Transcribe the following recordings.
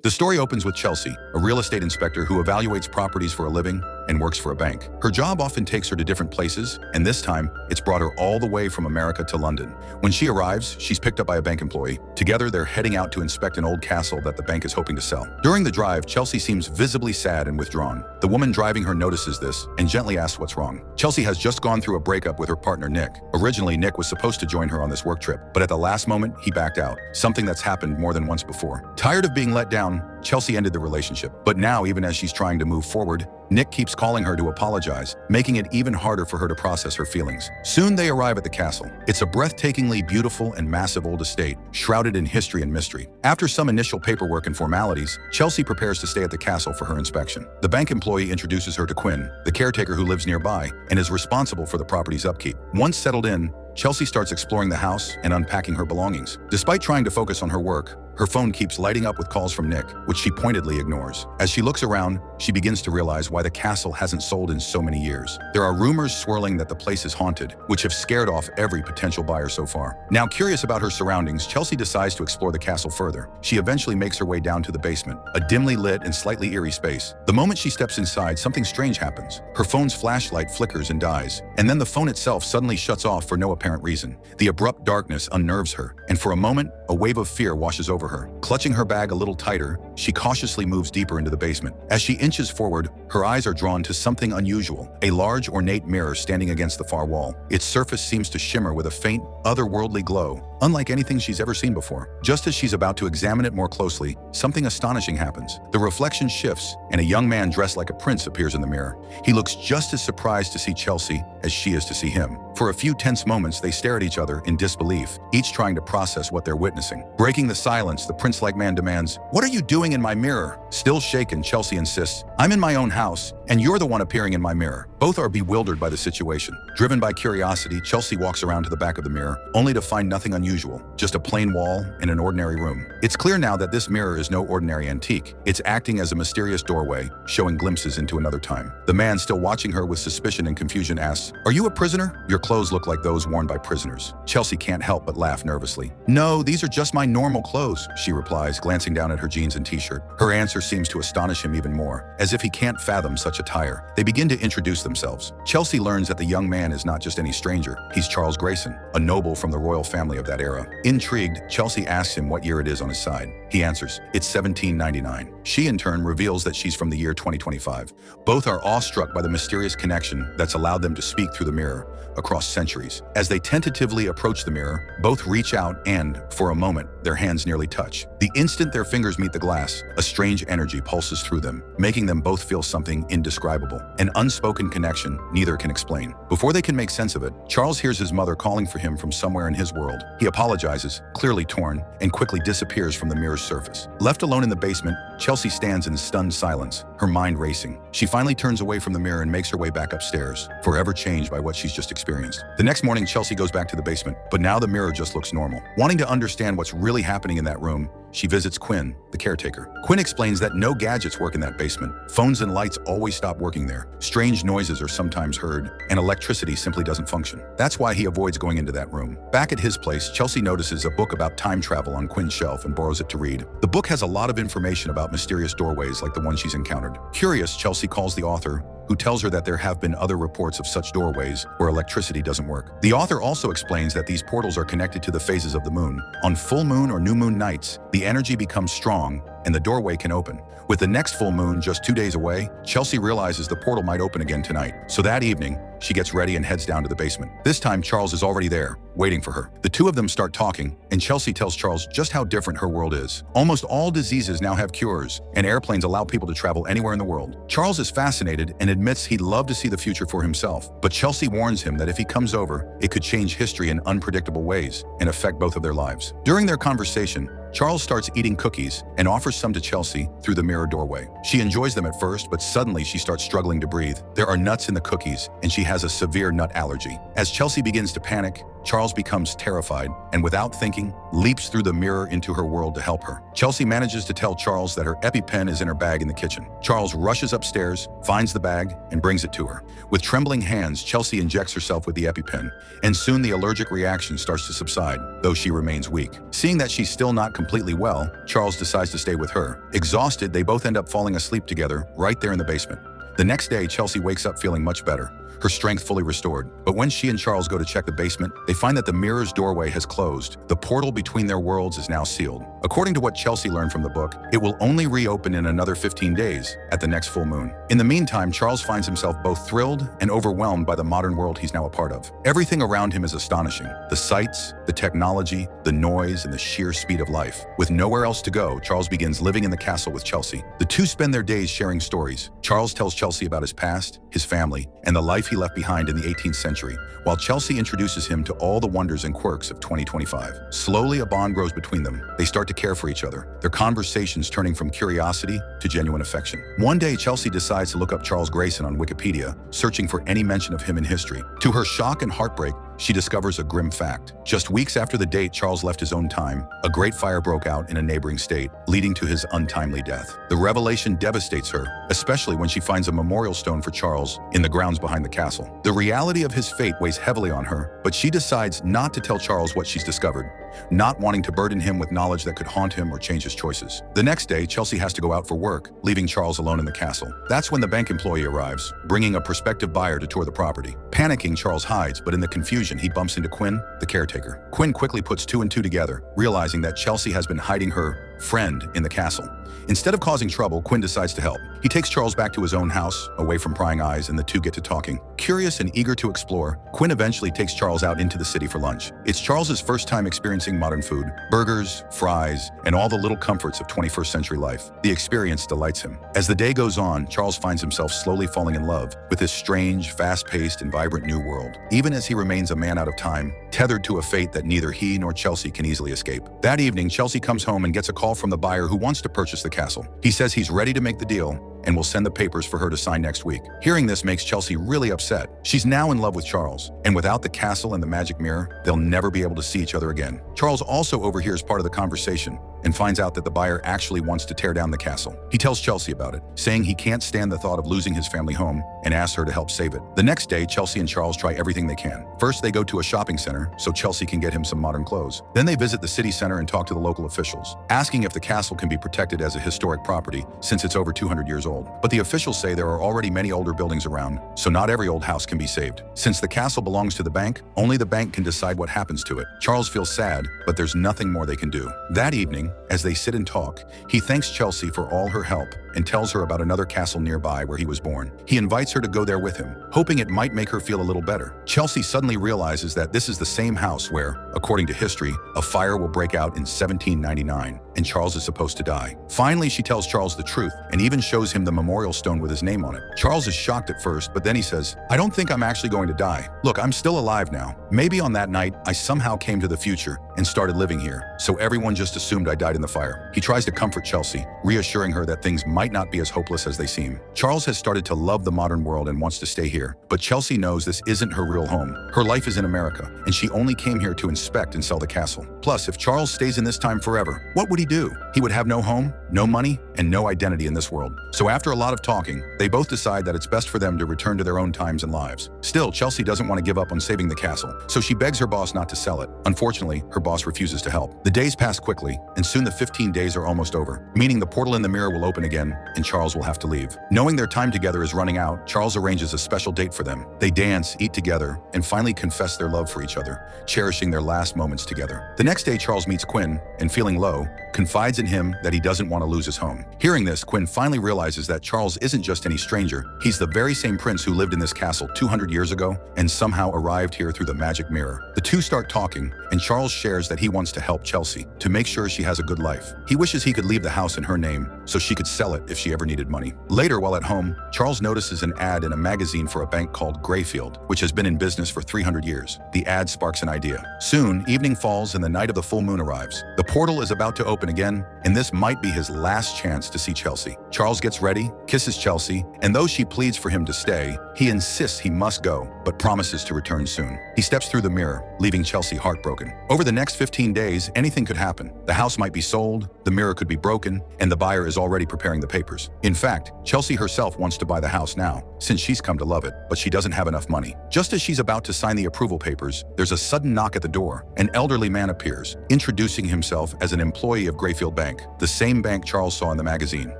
The story opens with Chelsea, a real estate inspector who evaluates properties for a living and works for a bank. Her job often takes her to different places, and this time, it's brought her all the way from America to London. When she arrives, she's picked up by a bank employee. Together, they're heading out to inspect an old castle that the bank is hoping to sell. During the drive, Chelsea seems visibly sad and withdrawn. The woman driving her notices this and gently asks what's wrong. Chelsea has just gone through a breakup with her partner, Nick. Originally, Nick was supposed to join her on this work trip, but at the last moment, he backed out, something that's happened more than once before. Tired of being let down, Chelsea ended the relationship. But now, even as she's trying to move forward, Nick keeps calling her to apologize, making it even harder for her to process her feelings. Soon they arrive at the castle. It's a breathtakingly beautiful and massive old estate, shrouded in history and mystery. After some initial paperwork and formalities, Chelsea prepares to stay at the castle for her inspection. The bank employee introduces her to Quinn, the caretaker who lives nearby and is responsible for the property's upkeep. Once settled in, Chelsea starts exploring the house and unpacking her belongings. Despite trying to focus on her work, her phone keeps lighting up with calls from Nick, which she pointedly ignores. As she looks around, she begins to realize why the castle hasn't sold in so many years. There are rumors swirling that the place is haunted, which have scared off every potential buyer so far. Now curious about her surroundings, Chelsea decides to explore the castle further. She eventually makes her way down to the basement, a dimly lit and slightly eerie space. The moment she steps inside, something strange happens. Her phone's flashlight flickers and dies, and then the phone itself suddenly shuts off for no apparent reason. The abrupt darkness unnerves her, and for a moment, a wave of fear washes over her. Clutching her bag a little tighter, she cautiously moves deeper into the basement. As she inches forward, her eyes are drawn to something unusual, a large, ornate mirror standing against the far wall. Its surface seems to shimmer with a faint, otherworldly glow, unlike anything she's ever seen before. Just as she's about to examine it more closely, something astonishing happens. The reflection shifts, and a young man dressed like a prince appears in the mirror. He looks just as surprised to see Chelsea as she is to see him. For a few tense moments, they stare at each other in disbelief, each trying to process what they're witnessing. Breaking the silence, the prince-like man demands, "What are you doing in my mirror?" Still shaken, Chelsea insists, "I'm in my own house, and you're the one appearing in my mirror." Both are bewildered by the situation. Driven by curiosity, Chelsea walks around to the back of the mirror, only to find nothing unusual, just a plain wall and an ordinary room. It's clear now that this mirror is no ordinary antique. It's acting as a mysterious doorway, showing glimpses into another time. The man, still watching her with suspicion and confusion, asks, "Are you a prisoner? Your clothes look like those worn by prisoners." Chelsea can't help but laugh nervously. "No, these are just my normal clothes," she replies, glancing down at her jeans and t-shirt. Her answer seems to astonish him even more, as if he can't fathom such attire. They begin to introduce themselves. Chelsea learns that the young man is not just any stranger. He's Charles Grayson, a noble from the royal family of that era. Intrigued, Chelsea asks him what year it is on his side. He answers, "It's 1799. She, in turn, reveals that she's from the year 2025. Both are awestruck by the mysterious connection that's allowed them to speak through the mirror across centuries. As they tentatively approach the mirror, both reach out and, for a moment, their hands nearly touch. The instant their fingers meet the glass, a strange energy pulses through them, making them both feel something indescribable. An unspoken connection neither can explain. Before they can make sense of it, Charles hears his mother calling for him from somewhere in his world. He apologizes, clearly torn, and quickly disappears from the mirror's surface. Left alone in the basement, Chelsea stands in stunned silence, her mind racing. She finally turns away from the mirror and makes her way back upstairs, forever changed by what she's just experienced. The next morning, Chelsea goes back to the basement, but now the mirror just looks normal. Wanting to understand what's really happening in that room, she visits Quinn, the caretaker. Quinn explains that no gadgets work in that basement. Phones and lights always stop working there. Strange noises are sometimes heard, and electricity simply doesn't function. That's why he avoids going into that room. Back at his place, Chelsea notices a book about time travel on Quinn's shelf and borrows it to read. The book has a lot of information about mysterious doorways like the one she's encountered. Curious, Chelsea calls the author, who tells her that there have been other reports of such doorways where electricity doesn't work. The author also explains that these portals are connected to the phases of the moon. On full moon or new moon nights, the energy becomes strong and the doorway can open. With the next full moon just 2 days away, Chelsea realizes the portal might open again tonight. So that evening, she gets ready and heads down to the basement. This time, Charles is already there, waiting for her. The two of them start talking, and Chelsea tells Charles just how different her world is. Almost all diseases now have cures, and airplanes allow people to travel anywhere in the world. Charles is fascinated and admits he'd love to see the future for himself, but Chelsea warns him that if he comes over, it could change history in unpredictable ways and affect both of their lives. During their conversation, Charles starts eating cookies and offers some to Chelsea through the mirror doorway. She enjoys them at first, but suddenly she starts struggling to breathe. There are nuts in the cookies, and she has a severe nut allergy. As Chelsea begins to panic, Charles becomes terrified and, without thinking, leaps through the mirror into her world to help her. Chelsea manages to tell Charles that her EpiPen is in her bag in the kitchen. Charles rushes upstairs, finds the bag, and brings it to her. With trembling hands, Chelsea injects herself with the EpiPen, and soon the allergic reaction starts to subside, though she remains weak. Seeing that she's still not completely well, Charles decides to stay with her. Exhausted, they both end up falling asleep together right there in the basement. The next day, Chelsea wakes up feeling much better, her strength fully restored. But when she and Charles go to check the basement, they find that the mirror's doorway has closed. The portal between their worlds is now sealed. According to what Chelsea learned from the book, it will only reopen in another 15 days at the next full moon. In the meantime, Charles finds himself both thrilled and overwhelmed by the modern world he's now a part of. Everything around him is astonishing. The sights, the technology, the noise, and the sheer speed of life. With nowhere else to go, Charles begins living in the castle with Chelsea. The two spend their days sharing stories. Charles tells Chelsea about his past, his family, and the life he left behind in the 18th century, while Chelsea introduces him to all the wonders and quirks of 2025. Slowly, a bond grows between them. They start to care for each other, their conversations turning from curiosity to genuine affection. One day, Chelsea decides to look up Charles Grayson on Wikipedia, searching for any mention of him in history. To her shock and heartbreak, she discovers a grim fact. Just weeks after the date Charles left his own time, a great fire broke out in a neighboring state, leading to his untimely death. The revelation devastates her, especially when she finds a memorial stone for Charles in the grounds behind the castle. The reality of his fate weighs heavily on her, but she decides not to tell Charles what she's discovered, not wanting to burden him with knowledge that could haunt him or change his choices. The next day, Chelsea has to go out for work, leaving Charles alone in the castle. That's when the bank employee arrives, bringing a prospective buyer to tour the property. Panicking, Charles hides, but in the confusion, he bumps into Quinn, the caretaker. Quinn quickly puts two and two together, realizing that Chelsea has been hiding her friend in the castle. Instead of causing trouble, Quinn decides to help. He takes Charles back to his own house, away from prying eyes, and the two get to talking. Curious and eager to explore, Quinn eventually takes Charles out into the city for lunch. It's Charles's first time experiencing modern food, burgers, fries, and all the little comforts of 21st century life. The experience delights him. As the day goes on, Charles finds himself slowly falling in love with this strange, fast-paced, and vibrant new world, even as he remains a man out of time, tethered to a fate that neither he nor Chelsea can easily escape. That evening, Chelsea comes home and gets a call from the buyer who wants to purchase the castle. He says he's ready to make the deal and will send the papers for her to sign next week. Hearing this makes Chelsea really upset. She's now in love with Charles, and without the castle and the magic mirror, they'll never be able to see each other again. Charles also overhears part of the conversation and finds out that the buyer actually wants to tear down the castle. He tells Chelsea about it, saying he can't stand the thought of losing his family home and asks her to help save it. The next day, Chelsea and Charles try everything they can. First, they go to a shopping center so Chelsea can get him some modern clothes. Then they visit the city center and talk to the local officials, asking if the castle can be protected as a historic property since it's over 200 years old. But the officials say there are already many older buildings around, so not every old house can be saved. Since the castle belongs to the bank, only the bank can decide what happens to it. Charles feels sad, but there's nothing more they can do. That evening, as they sit and talk, he thanks Chelsea for all her help and tells her about another castle nearby where he was born. He invites her to go there with him, hoping it might make her feel a little better. Chelsea suddenly realizes that this is the same house where, according to history, a fire will break out in 1799, and Charles is supposed to die. Finally, she tells Charles the truth and even shows him the memorial stone with his name on it. Charles is shocked at first, but then he says, "I don't think I'm actually going to die. Look, I'm still alive now. Maybe on that night, I somehow came to the future and started living here, so everyone just assumed I died in the fire." He tries to comfort Chelsea, reassuring her that things might not be as hopeless as they seem. Charles has started to love the modern world and wants to stay here, but Chelsea knows this isn't her real home. Her life is in America, and she only came here to inspect and sell the castle. Plus, if Charles stays in this time forever, what would he do? He would have no home, no money, and no identity in this world. So after a lot of talking, they both decide that it's best for them to return to their own times and lives. Still, Chelsea doesn't want to give up on saving the castle, so she begs her boss not to sell it. Unfortunately, her boss refuses to help. The days pass quickly, and soon the 15 days are almost over, meaning the portal in the mirror will open again, and Charles will have to leave. Knowing their time together is running out, Charles arranges a special date for them. They dance, eat together, and finally confess their love for each other, cherishing their last moments together. The next day, Charles meets Quinn, and feeling low, confides in him that he doesn't want to lose his home. Hearing this, Quinn finally realizes that Charles isn't just any stranger. He's the very same prince who lived in this castle 200 years ago and somehow arrived here through the magic mirror. The two start talking, and Charles shares that he wants to help Chelsea to make sure she has a good life. He wishes he could leave the house in her name so she could sell it if she ever needed money. Later, while at home, Charles notices an ad in a magazine for a bank called Greyfield, which has been in business for 300 years. The ad sparks an idea. Soon, evening falls and the night of the full moon arrives. The portal is about to open again, and this might be his last chance to see Chelsea. Charles gets ready, kisses Chelsea, and though she pleads for him to stay, he insists he must go, but promises to return soon. He steps through the mirror, leaving Chelsea heartbroken. Over the next 15 days, anything could happen. The house might be sold, the mirror could be broken, and the buyer is already preparing the papers. In fact, Chelsea herself wants to buy the house now, since she's come to love it, but she doesn't have enough money. Just as she's about to sign the approval papers, there's a sudden knock at the door. An elderly man appears, introducing himself as an employee of Greyfield Bank, the same bank Charles saw in the magazine.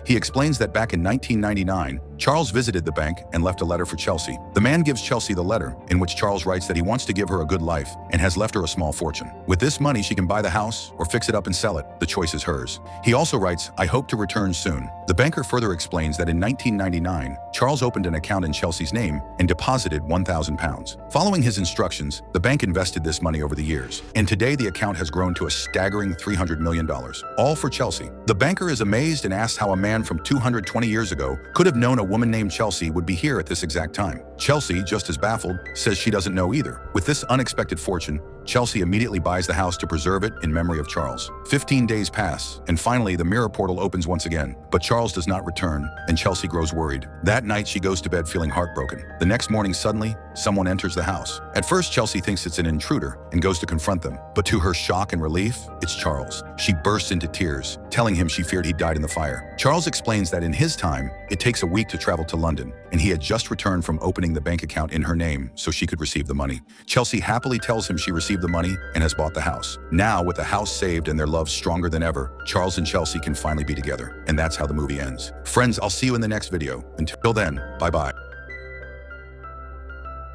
He explains that back in 1999, Charles visited the bank and left a letter for Chelsea. The man gives Chelsea the letter, in which Charles writes that he wants to give her a good life and has left her a small fortune. With this money, she can buy the house or fix it up and sell it. The choice is hers. He also writes, "I hope to return soon." The banker further explains that in 1999, Charles opened an account in Chelsea's name and deposited £1,000. Following his instructions, the bank invested this money over the years, and today the account has grown to a staggering $300 million, all for Chelsea. The banker is amazed and asks how a man from 220 years ago could have known a woman named Chelsea would be here at this exact time. Chelsea, just as baffled, says she doesn't know either. With this unexpected fortune, Chelsea immediately buys the house to preserve it in memory of Charles. 15 days pass, and finally the mirror portal opens once again. But Charles does not return, and Chelsea grows worried. That night, she goes to bed feeling heartbroken. The next morning, suddenly, someone enters the house. At first, Chelsea thinks it's an intruder and goes to confront them. But to her shock and relief, it's Charles. She bursts into tears, telling him she feared he died in the fire. Charles explains that in his time, it takes a week to travel to London, and he had just returned from opening the bank account in her name so she could receive the money. Chelsea happily tells him she received the money and has bought the house. Now, with the house saved and their love stronger than ever, Charles and Chelsea can finally be together. And that's how the movie ends. Friends, I'll see you in the next video. Until then, bye-bye.